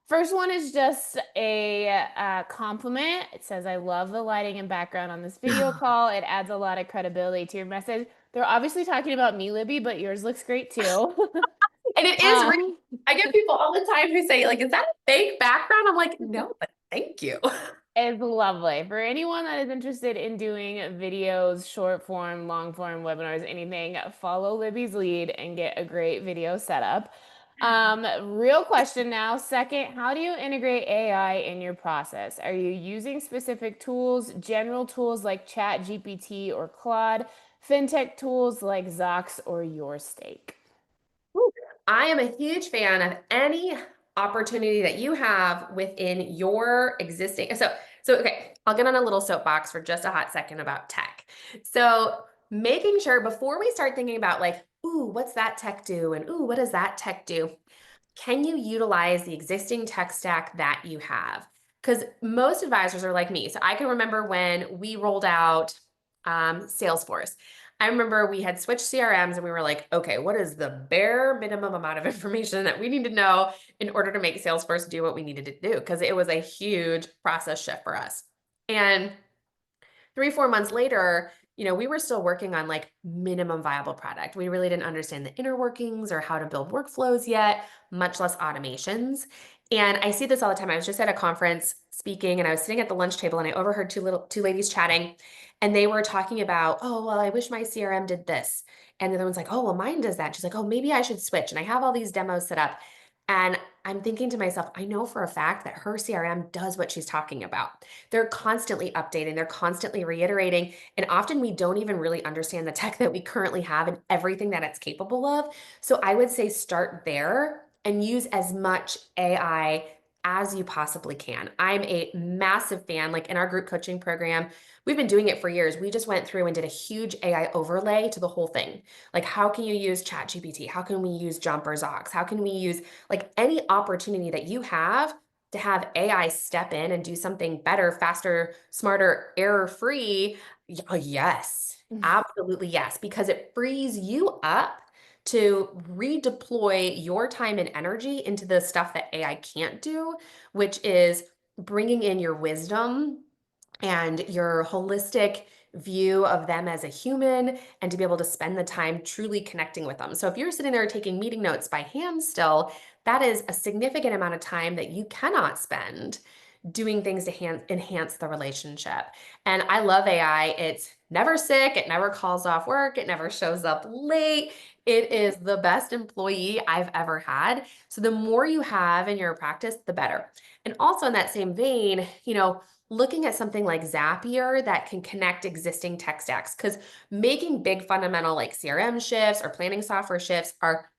First one is just a compliment. It says, I love the lighting and background on this video call. It adds a lot of credibility to your message. They're obviously talking about me, Libby, but yours looks great too. And it is Um, I get people all the time who say, like, is that a fake background? I'm like, no, but thank you. It's lovely. For anyone that is interested in doing videos, short form, long form webinars, anything, follow Libby's lead and get a great video setup. Real question now. Second, how do you integrate AI in your process? Are you using specific tools, general tools like ChatGPT or Claude, fintech tools like Zox or Your Stake? Ooh, I am a huge fan of any opportunity that you have within your existing. So okay, I'll get on a little soapbox for just a hot second about tech. So making sure before we start thinking about like, ooh, what's that tech do? And ooh, what does that tech do? Can you utilize the existing tech stack that you have? Because most advisors are like me. So I can remember when we rolled out Salesforce. I remember we had switched CRMs and we were like, okay, what is the bare minimum amount of information that we need to know in order to make Salesforce do what we needed to do? Because it was a huge process shift for us. And 3, 4 months later, we were still working on like minimum viable product. We really didn't understand the inner workings or how to build workflows yet, much less automations. And I see this all the time. I was just at a conference speaking and I was sitting at the lunch table and I overheard two ladies chatting and they were talking about, oh, well, I wish my CRM did this. And the other one's like, oh, well, mine does that. She's like, oh, maybe I should switch. And I have all these demos set up. And I'm thinking to myself, I know for a fact that her CRM does what she's talking about. They're constantly updating, they're constantly reiterating, and often we don't even really understand the tech that we currently have and everything that it's capable of. So I would say start there and use as much AI as you possibly can. I'm a massive fan, like in our group coaching program, we've been doing it for years. We just went through and did a huge AI overlay to the whole thing. Like, how can you use ChatGPT? How can we use Jump or Zox? How can we use like any opportunity that you have to have AI step in and do something better, faster, smarter, error-free? Yes, absolutely yes, because it frees you up to redeploy your time and energy into the stuff that AI can't do, which is bringing in your wisdom and your holistic view of them as a human and to be able to spend the time truly connecting with them. So if you're sitting there taking meeting notes by hand still, that is a significant amount of time that you cannot spend doing things to enhance the relationship. And I love AI. It's never sick, it never calls off work, it never shows up late. It is the best employee I've ever had. So the more you have in your practice, the better. And also in that same vein, looking at something like Zapier that can connect existing tech stacks, because making big fundamental like CRM shifts or planning software shifts are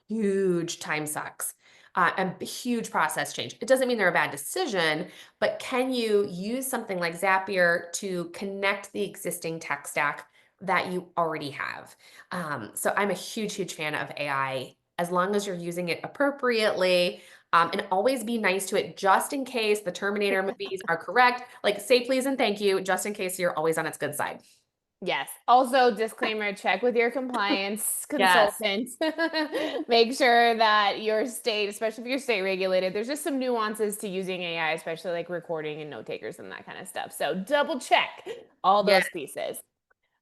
huge time sucks. And huge process change. It doesn't mean they're a bad decision, but can you use something like Zapier to connect the existing tech stack that you already have? So I'm a huge, huge fan of AI as long as you're using it appropriately. And always be nice to it just in case the Terminator movies are correct. Like say please and thank you, just in case you're always on its good side. Yes. Also, disclaimer, check with your compliance Yes. consultant. Make sure that your state, especially if you're state regulated, there's just some nuances to using AI, especially like recording and note takers and that kind of stuff. So double check all Yeah. those pieces.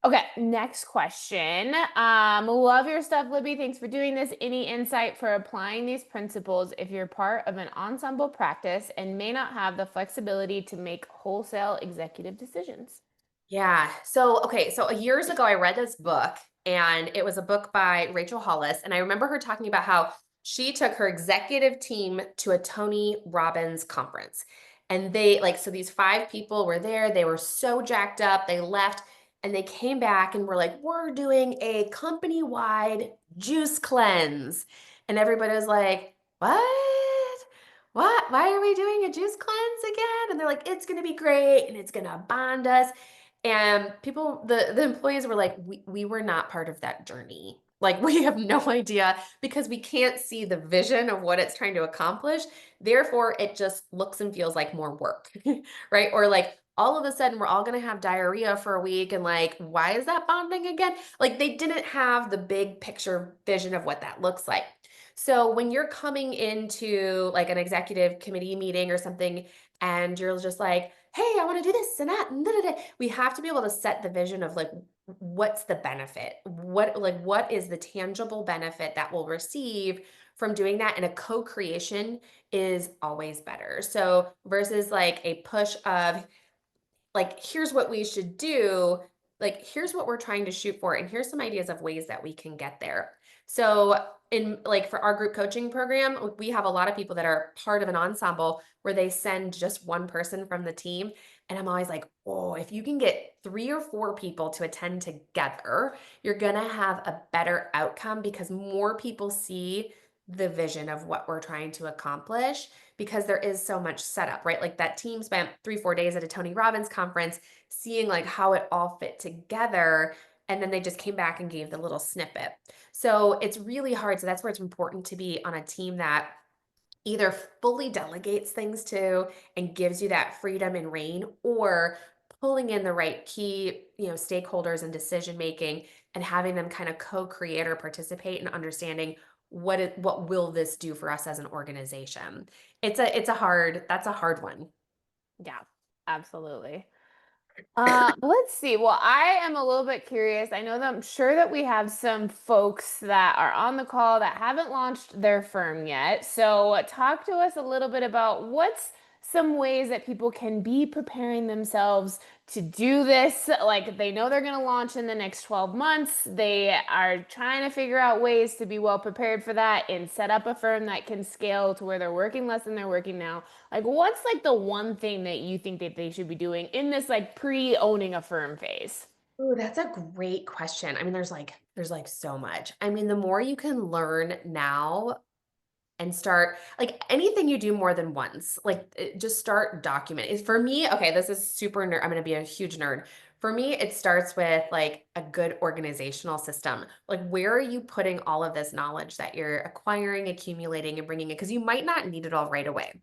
Okay, next question. Love your stuff, Libby. Thanks for doing this. Any insight for applying these principles if you're part of an ensemble practice and may not have the flexibility to make wholesale executive decisions? Yeah. So years ago, I read this book, and it was a book by Rachel Hollis. And I remember her talking about how she took her executive team to a Tony Robbins conference. And so these five people were there. They were so jacked up. They left and they came back and were like, we're doing a company wide juice cleanse. And everybody was like, what? What? Why are we doing a juice cleanse again? And they're like, it's going to be great and it's going to bond us. And the employees were like, we were not part of that journey. Like we have no idea because we can't see the vision of what it's trying to accomplish. Therefore, it just looks and feels like more work, right? Or like all of a sudden we're all going to have diarrhea for a week and like, why is that bonding again? Like they didn't have the big picture vision of what that looks like. So when you're coming into like an executive committee meeting or something and you're just like, hey, I want to do this and that, and da, da, da. We have to be able to set the vision of like, what's the benefit? What is the tangible benefit that we'll receive from doing that? And a co-creation is always better. So versus like a push of like, here's what we should do, like, here's what we're trying to shoot for, and here's some ideas of ways that we can get there. So, in like for our group coaching program, we have a lot of people that are part of an ensemble where they send just one person from the team. And I'm always like, oh, if you can get 3 or 4 people to attend together, you're gonna have a better outcome because more people see the vision of what we're trying to accomplish because there is so much setup, right? Like that team spent 3, 4 days at a Tony Robbins conference, seeing like how it all fit together. And then they just came back and gave the little snippet. So it's really hard. So that's where it's important to be on a team that either fully delegates things to and gives you that freedom and reign, or pulling in the right key, stakeholders and decision making and having them kind of co-create or participate in understanding what will this do for us as an organization. That's a hard one. Yeah, absolutely. Let's see. Well, I am a little bit curious. I know that I'm sure that we have some folks that are on the call that haven't launched their firm yet. So, talk to us a little bit about what's some ways that people can be preparing themselves to do this. Like they know they're going to launch in the next 12 months. They are trying to figure out ways to be well prepared for that and set up a firm that can scale to where they're working less than they're working now. Like, what's like the one thing that you think that they should be doing in this like pre-owning a firm phase? Ooh, that's a great question. I mean, there's like so much. I mean, the more you can learn now and start like anything you do more than once, like just start documenting. For me, okay, this is super nerd. I'm going to be a huge nerd. For me, it starts with like a good organizational system. Like, where are you putting all of this knowledge that you're acquiring, accumulating, and bringing it? Because you might not need it all right away.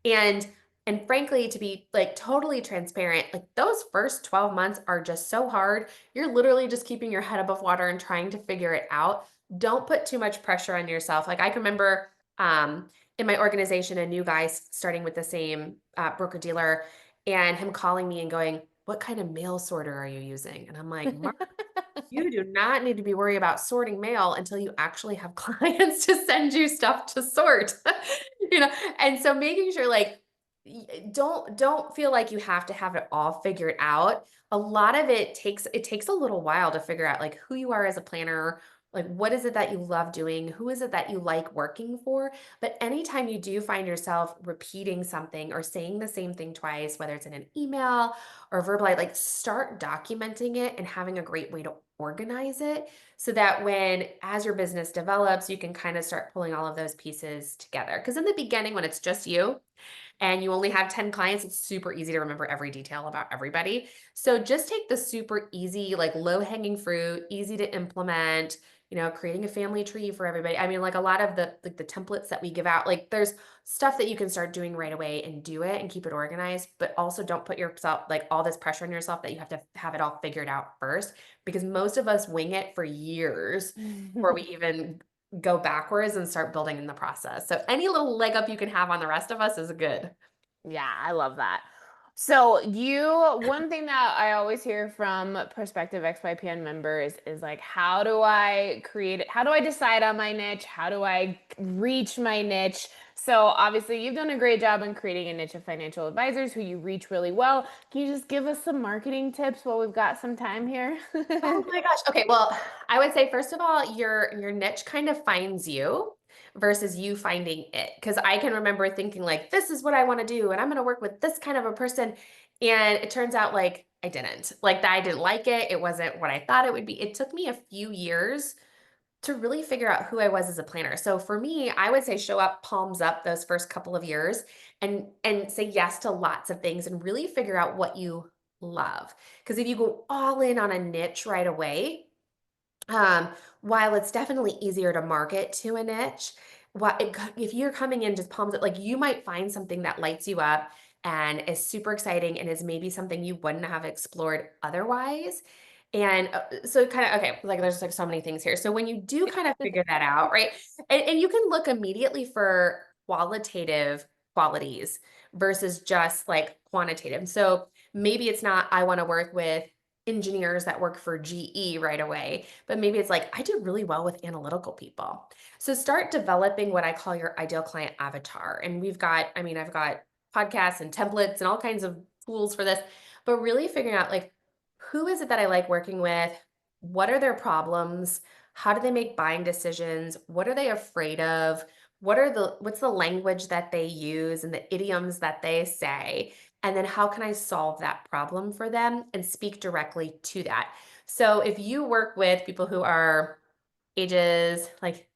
And and frankly, to be like totally transparent, like those first 12 months are just so hard. You're literally just keeping your head above water and trying to figure it out. Don't put too much pressure on yourself. Like I can remember in my organization, a new guy starting with the same broker dealer and him calling me and going, what kind of mail sorter are you using? And I'm like, you do not need to be worried about sorting mail until you actually have clients to send you stuff to sort. You know, and so making sure like don't feel like you have to have it all figured out. A lot of it takes a little while to figure out like who you are as a planner, like what is it that you love doing, who is it that you like working for. But anytime you do find yourself repeating something or saying the same thing twice, whether it's in an email or verbally, like start documenting it and having a great way to organize it so that when as your business develops, you can kind of start pulling all of those pieces together. Because in the beginning, when it's just you, and you only have 10 clients, it's super easy to remember every detail about everybody. So just take the super easy, like low hanging fruit, easy to implement, creating a family tree for everybody. I mean, like a lot of the templates that we give out, like there's stuff that you can start doing right away and do it and keep it organized, but also don't put yourself like all this pressure on yourself that you have to have it all figured out first, because most of us wing it for years before we even go backwards and start building in the process. So any little leg up you can have on the rest of us is good. Yeah, I love that. So one thing that I always hear from prospective XYPN members is like, how do I create it? How do I decide on my niche? How do I reach my niche? So obviously you've done a great job in creating a niche of financial advisors who you reach really well. Can you just give us some marketing tips while we've got some time here? Oh my gosh. Okay, well, I would say first of all, your niche kind of finds you versus you finding it. Because I can remember thinking like, this is what I want to do, and I'm going to work with this kind of a person, and it turns out like I didn't. Like that I didn't like it. It wasn't what I thought it would be. It took me a few years to really figure out who I was as a planner. So for me, I would say show up palms up those first couple of years and say yes to lots of things and really figure out what you love. Because if you go all in on a niche right away, um, while it's definitely easier to market to a niche, if you're coming in just palms up, like you might find something that lights you up and is super exciting and is maybe something you wouldn't have explored otherwise. And so kind of, okay, like there's like so many things here. So when you do kind of figure that out, right? And you can look immediately for qualitative qualities versus just like quantitative. So maybe it's not, I want to work with engineers that work for GE right away, but maybe it's like, I do really well with analytical people. So start developing what I call your ideal client avatar. And I've got podcasts and templates and all kinds of tools for this, but really figuring out like, who is it that I like working with? What are their problems? How do they make buying decisions? What are they afraid of? What's the language that they use and the idioms that they say? And then how can I solve that problem for them and speak directly to that? So if you work with people who are ages like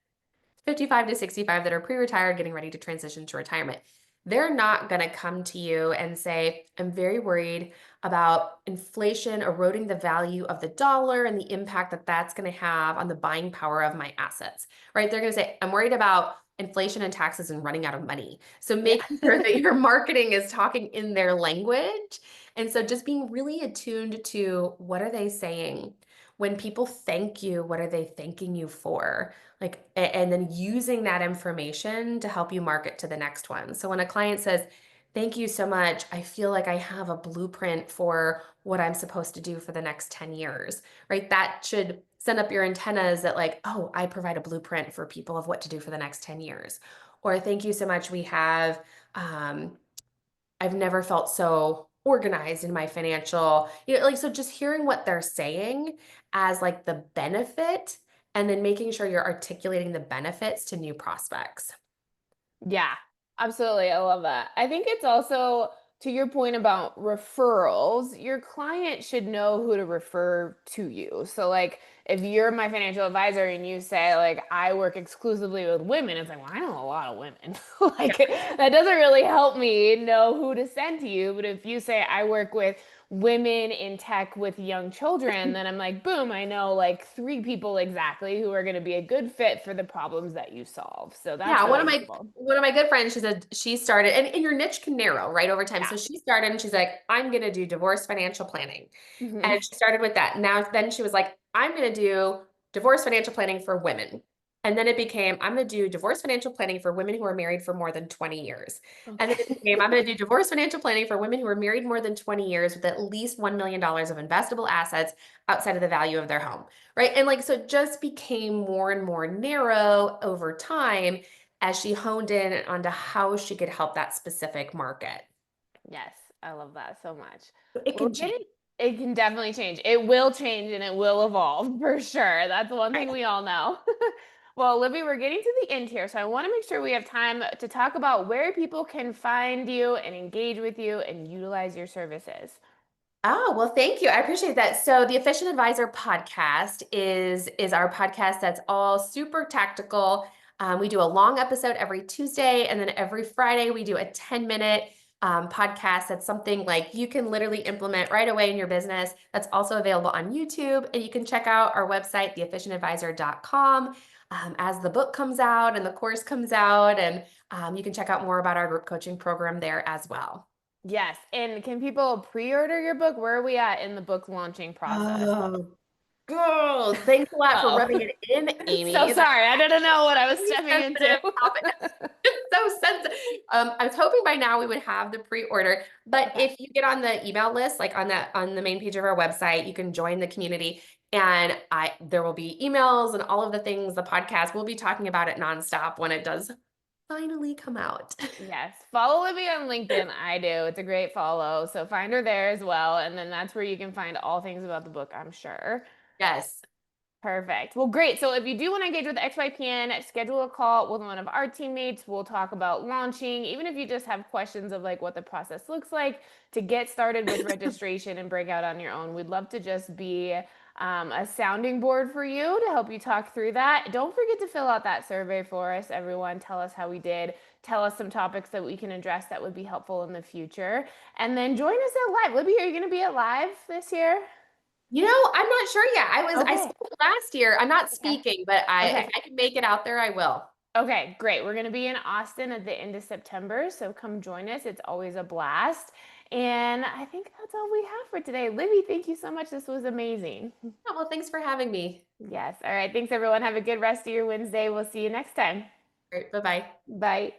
55 to 65 that are pre-retired, getting ready to transition to retirement, they're not going to come to you and say, I'm very worried about inflation eroding the value of the dollar and the impact that that's going to have on the buying power of my assets, right? They're going to say, I'm worried about inflation and taxes and running out of money. So Yeah. making sure that your marketing is talking in their language. And so just being really attuned to what are they saying? When people thank you, what are they thanking you for? Like, and then using that information to help you market to the next one. So when a client says, thank you so much, I feel like I have a blueprint for what I'm supposed to do for the next 10 years, right? That should send up your antennas that like, oh, I provide a blueprint for people of what to do for the next 10 years. Or thank you so much. Um, I've never felt so organized in my financial, like, so just hearing what they're saying as like the benefit and then making sure you're articulating the benefits to new prospects. Yeah, absolutely. I love that. I think it's also to your point about referrals, your client should know who to refer to you. So like if you're my financial advisor and you say like I work exclusively with women, it's like, well, I know a lot of women. Yeah. Like that doesn't really help me know who to send to you. But if you say I work with women in tech with young children, then I'm like, boom, I know like three people exactly who are going to be a good fit for the problems that you solve. So that's Yeah, really helpful. one of my good friends, she said she started, and your niche can narrow right over time. Yeah. So she started and she's like, I'm gonna do divorce financial planning. Mhm. And she started with that. Now then she was like, I'm gonna do divorce financial planning for women. And then it became, I'm going to do divorce financial planning for women who are married for more than 20 years. And then it Okay. became, I'm going to do divorce financial planning for women who are married more than 20 years with at least $1 million of investable assets outside of the value of their home. Right. And like, so it just became more and more narrow over time as she honed in onto how she could help that specific market. Yes, I love that so much. It Well, can change. it can definitely change. It will change and it will evolve for sure. That's one thing we all know. Well, Libby, we're getting to the end here, so I want to make sure we have time to talk about where people can find you and engage with you and utilize your services. Oh, well, thank you. I appreciate that. So the Efficient Advisor podcast is our podcast that's all super tactical. We do a long episode every Tuesday, and then every Friday we do a 10-minute podcast that's something like you can literally implement right away in your business. That's also available on YouTube, and you can check out our website, theefficientadvisor.com, as the book comes out and the course comes out, and you can check out more about our group coaching program there as well. Yes, and can people pre-order your book? Where are we at in the book launching process? Oh, girl, thanks a lot for Oh, rubbing it in, so Amy. That's sorry. I didn't know what I was a stepping into. sensitive topic. It's so sensitive. I was hoping by now we would have the pre-order, but Okay. if you get on the email list, like on the main page of our website, you can join the community, and I there will be emails and all of the things. The podcast we'll be talking about it nonstop when it does finally come out. Yes. Follow Libby on LinkedIn. I do. It's a great follow. So find her there as well. And then that's where you can find all things about the book, I'm sure. Yes. Perfect. Well, great. So if you do want to engage with XYPN, schedule a call with one of our teammates. We'll talk about launching, even if you just have questions of like what the process looks like to get started with registration and break out on your own. We'd love to just be a sounding board for you to help you talk through that. Don't forget to fill out that survey for us, everyone. Tell us how we did. Tell us some topics that we can address that would be helpful in the future. And then join us at live. Libby, are you going to be at live this year? I'm not sure yet. I Okay. spoke last year. I'm not Okay. speaking, but if Okay. I can make it out there, I will. Okay, great. We're going to be in Austin at the end of September, so come join us. It's always a blast. And I think that's all we have for today. Libby, thank you so much. This was amazing. Oh, well, thanks for having me. Yes. All right. Thanks, everyone. Have a good rest of your Wednesday. We'll see you next time. All right, bye-bye. Bye.